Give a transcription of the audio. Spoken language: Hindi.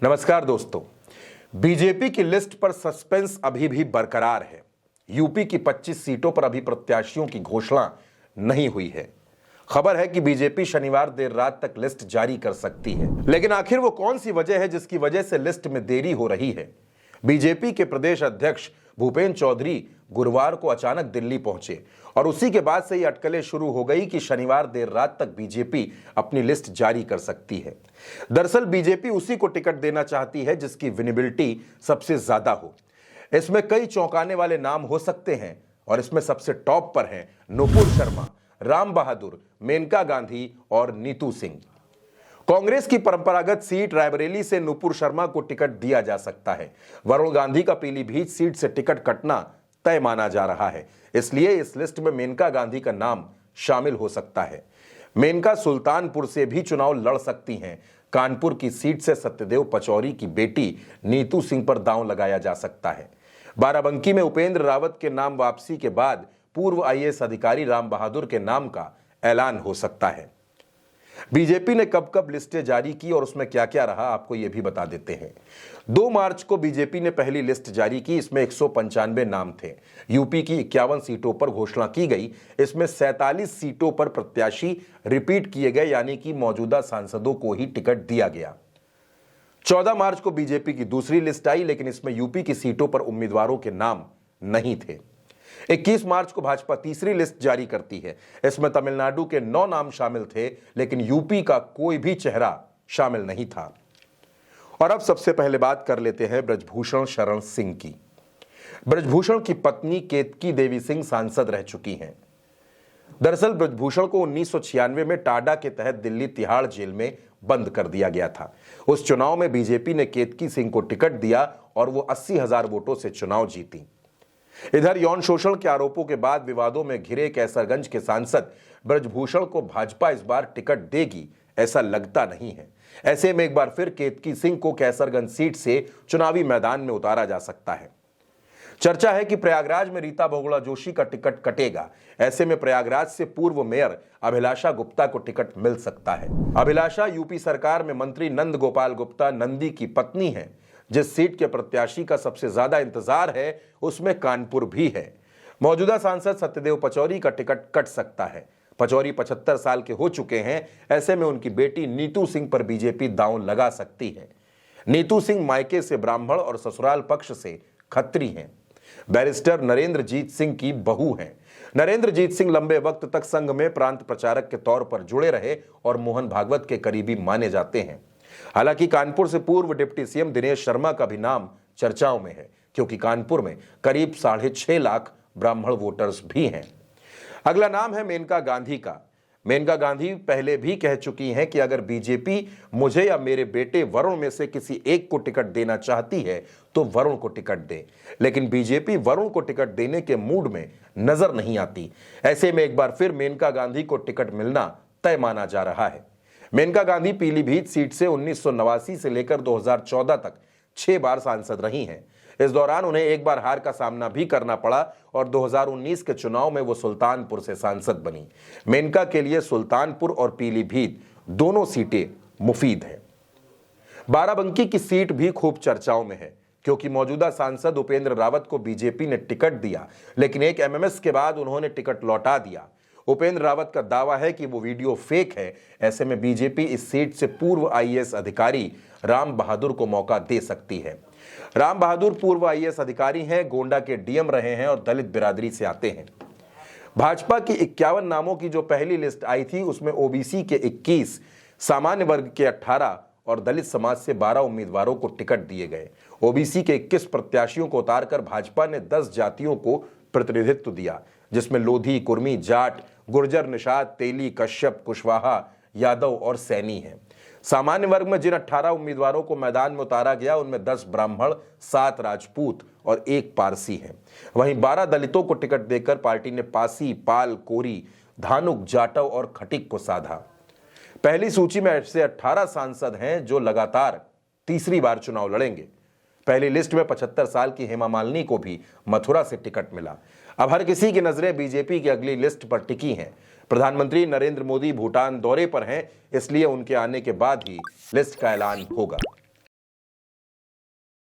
नमस्कार दोस्तों, बीजेपी की लिस्ट पर सस्पेंस अभी भी बरकरार है। यूपी की 25 सीटों पर अभी प्रत्याशियों की घोषणा नहीं हुई है। खबर है कि बीजेपी शनिवार देर रात तक लिस्ट जारी कर सकती है, लेकिन आखिर वो कौन सी वजह है जिसकी वजह से लिस्ट में देरी हो रही है। बीजेपी के प्रदेश अध्यक्ष भूपेंद्र चौधरी गुरुवार को अचानक दिल्ली पहुंचे और उसी के बाद से ये अटकलें शुरू हो गई कि शनिवार देर रात तक बीजेपी अपनी लिस्ट जारी कर सकती है। दरअसल बीजेपी उसी को टिकट देना चाहती है जिसकी विजिबिलिटी सबसे ज्यादा हो। इसमें कई चौंकाने वाले नाम हो सकते हैं और इसमें सबसे टॉप पर हैं नुपुर शर्मा, राम बहादुर, मेनका गांधी और नीतू सिंह। कांग्रेस की परंपरागत सीट रायबरेली से नुपुर शर्मा को टिकट दिया जा सकता है। वरुण गांधी का पीलीभीत सीट से टिकट कटना तय माना जा रहा है, इसलिए इस लिस्ट में मेनका गांधी का नाम शामिल हो सकता है। मेनका सुल्तानपुर से भी चुनाव लड़ सकती हैं। कानपुर की सीट से सत्यदेव पचौरी की बेटी नीतू सिंह पर दांव लगाया जा सकता है। बाराबंकी में उपेंद्र रावत के नाम वापसी के बाद पूर्व आईएएस अधिकारी राम बहादुर के नाम का ऐलान हो सकता है। बीजेपी ने कब कब लिस्टें जारी की और उसमें क्या क्या रहा, आपको यह भी बता देते हैं। 2 मार्च को बीजेपी ने पहली लिस्ट जारी की। इसमें 195 नाम थे। यूपी की 51 सीटों पर घोषणा की गई। इसमें 47 सीटों पर प्रत्याशी रिपीट किए गए, यानी कि मौजूदा सांसदों को ही टिकट दिया गया। 14 मार्च को बीजेपी की दूसरी लिस्ट आई, लेकिन इसमें यूपी की सीटों पर उम्मीदवारों के नाम नहीं थे। 21 मार्च को भाजपा तीसरी लिस्ट जारी करती है। इसमें तमिलनाडु के 9 नाम शामिल थे, लेकिन यूपी का कोई भी चेहरा शामिल नहीं था। और अब सबसे पहले बात कर लेते हैं ब्रजभूषण शरण सिंह की। ब्रजभूषण की पत्नी केतकी देवी सिंह सांसद रह चुकी हैं। दरअसल ब्रजभूषण को 1996 में टाडा के तहत दिल्ली तिहाड़ जेल में बंद कर दिया गया था। उस चुनाव में बीजेपी ने केतकी सिंह को टिकट दिया और वो 80,000 वोटों से चुनाव जीती। इधर यौन शोषण के आरोपों के बाद विवादों में घिरे कैसरगंज के सांसद ब्रजभूषण को भाजपा इस बार टिकट देगी, ऐसा लगता नहीं है। ऐसे में एक बार फिर केतकी सिंह को कैसरगंज सीट से चुनावी मैदान में उतारा जा सकता है। चर्चा है कि प्रयागराज में रीता बहुगुणा जोशी का टिकट कटेगा। ऐसे में प्रयागराज से पूर्व मेयर अभिलाषा गुप्ता को टिकट मिल सकता है। अभिलाषा यूपी सरकार में मंत्री नंद गोपाल गुप्ता नंदी की पत्नी है। जिस सीट के प्रत्याशी का सबसे ज्यादा इंतजार है उसमें कानपुर भी है। मौजूदा सांसद सत्यदेव पचौरी का टिकट कट सकता है। पचौरी 75 साल के हो चुके हैं। ऐसे में उनकी बेटी नीतू सिंह पर बीजेपी दांव लगा सकती है। नीतू सिंह मायके से ब्राह्मण और ससुराल पक्ष से खत्री हैं। बैरिस्टर नरेंद्र जीत सिंह की बहू हैं। नरेंद्र जीत सिंह लंबे वक्त तक संघ में प्रांत प्रचारक के तौर पर जुड़े रहे और मोहन भागवत के करीबी माने जाते हैं। हालांकि कानपुर से पूर्व डिप्टी सीएम दिनेश शर्मा का भी नाम चर्चाओं में है, क्योंकि कानपुर में करीब 6.5 लाख ब्राह्मण वोटर्स भी हैं। अगला नाम है मेनका गांधी का। मेनका गांधी पहले भी कह चुकी हैं कि अगर बीजेपी मुझे या मेरे बेटे वरुण में से किसी एक को टिकट देना चाहती है तो वरुण को टिकट दे, लेकिन बीजेपी वरुण को टिकट देने के मूड में नजर नहीं आती। ऐसे में एक बार फिर मेनका गांधी को टिकट मिलना तय माना जा रहा है। मेनका गांधी पीलीभीत सीट से 1989 से लेकर 2014 तक 6 बार सांसद रही हैं। इस दौरान उन्हें एक बार हार का सामना भी करना पड़ा और 2019 के चुनाव में वो सुल्तानपुर से सांसद बनी। मेनका के लिए सुल्तानपुर और पीलीभीत दोनों सीटें मुफीद हैं। बाराबंकी की सीट भी खूब चर्चाओं में है, क्योंकि मौजूदा सांसद उपेंद्र रावत को बीजेपी ने टिकट दिया, लेकिन एक एमएमएस के बाद उन्होंने टिकट लौटा दिया। उपेंद्र रावत का दावा है कि वो वीडियो फेक है। ऐसे में बीजेपी इस सीट से पूर्व आईएएस अधिकारी राम बहादुर को मौका दे सकती है। राम बहादुर पूर्व आईएएस अधिकारी हैं, गोंडा के डीएम रहे हैं और दलित बिरादरी से आते हैं। भाजपा की 51 नामों की जो पहली लिस्ट आई थी उसमें ओबीसी के 21, सामान्य वर्ग के 18 और दलित समाज से 12 उम्मीदवारों को टिकट दिए गए। ओबीसी के 21 प्रत्याशियों को उतारकर भाजपा ने 10 जातियों को प्रतिनिधित्व दिया, जिसमें लोधी, कुर्मी, जाट, गुर्जर, निषाद, तेली, कश्यप, कुशवाहा, यादव और सैनी हैं। सामान्य वर्ग में जिन 18 उम्मीदवारों को मैदान में उतारा गया उनमें 10 ब्राह्मण, 7 राजपूत और 1 पारसी हैं। वहीं 12 दलितों को टिकट देकर पार्टी ने पासी, पाल, कोरी, धानुक, जाटव और खटिक को साधा। पहली सूची में ऐसे 18 सांसद हैं जो लगातार तीसरी बार चुनाव लड़ेंगे। पहली लिस्ट में 75 साल की हेमा मालिनी को भी मथुरा से टिकट मिला। अब हर किसी की नजरें बीजेपी की अगली लिस्ट पर टिकी हैं। प्रधानमंत्री नरेंद्र मोदी भूटान दौरे पर हैं, इसलिए उनके आने के बाद ही लिस्ट का ऐलान होगा।